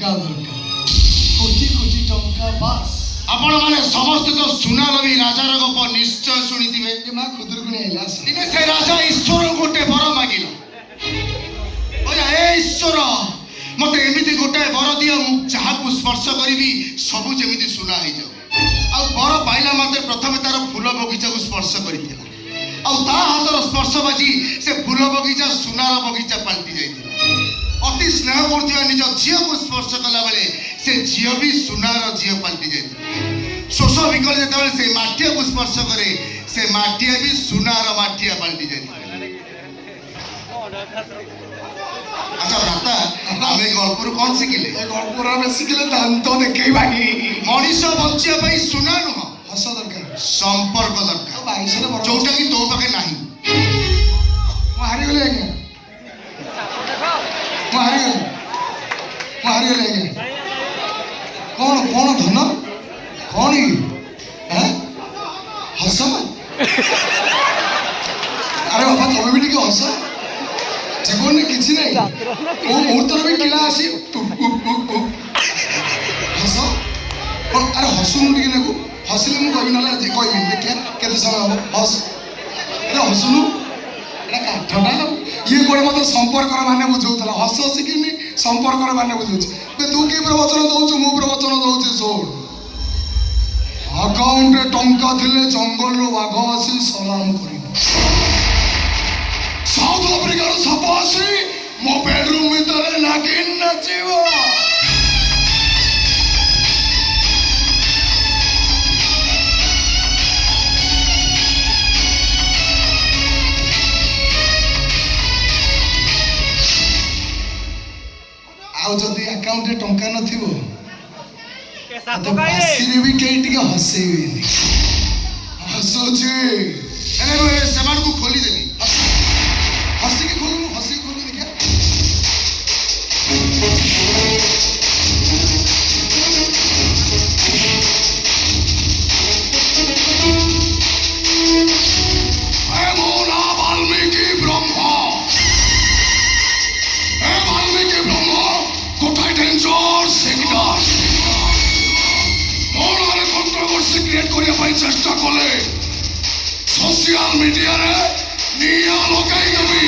ଟଙ୍କା ଦରକାର, କୋଟି କୋଟି ଟଙ୍କା ବାସ୍। आपण माने समस्त तो सुना लबी राजार गप निश्चय शुणिथिबे। ए मा खुदुरकुनी आइला दिने से राजा ईश्वर गोटे वर मागिला, ओया ए ईश्वर मते एमिति गोटे वर दियो, मु चाहाकु स्पर्श करिवि सबु जेमिति सुना होई जाऊ। आ वर पाइला माते प्रथमे तार फूल बगीचा को स्पर्श करिथिला, आ ता हातर स्पर्श बाजी से फूल बगीचा सुनार बगीचा पलटि जाइथिला। अति स्नेह करथिबा निज झियो को स्पर्श कला बेले से झियो भी सुनार झियो पलटि जाइथिला। शोष विकल जेतेबेले से माटिया को स्पर्श करे से माटिया भी सुनार माटिया पलटि जाइथिला। अच्छा भ्राता आमे गल्परु कोन सिखिले? ए गल्परा में सिखिले दांत देखेइबा की मनीष बंचिया पई सुना नुह, हस दरकार, संपर्क दरकार, बाईसरे बर जोटा कि तो पाखे नाही। मु हारि गेले आज्ञा, मु हारि गेले आज्ञा। कौन कौन धन कौन ही हैं हस। अरे बाबा तमे भी टिके हस, जीवन में किसी नहीं ओ मुहूर्तर भी किला आसी हस। अरे हसुनु टिके नाकु हसिले मु कहबि नला जे कहबि देखिया केते समय हो हस। अरे हसुनु एटा काठटा ये कोडे मते संपर्क माने बुझौतला, हस हसिकिनी संपर्क माने बुझौछ। बे तू के प्रवचन दउछ, मु प्रवचन दउछ सोड। अकाउंट रे टंका थिले जंगल रो बाघ आसी सलाम करिबो, साउथ अफ्रिका रो साप आसी मो बेडरूम भितर नागिन नाचिबो। आउ जदि अकाउंट रे टंका नथिबो तो पासिरे भी केही टिके हसेइबेनी। हसुची अरे सेमान को खोली देली, हसी के खोलू देखिया। वाल्मीकि ब्रह्म कोटाई डेंजर सिग्नल मोर कंट्रोवर्सी क्रिएट करिया पाई चेष्टा कले सोशल मीडिया रे निया लगाई देबी।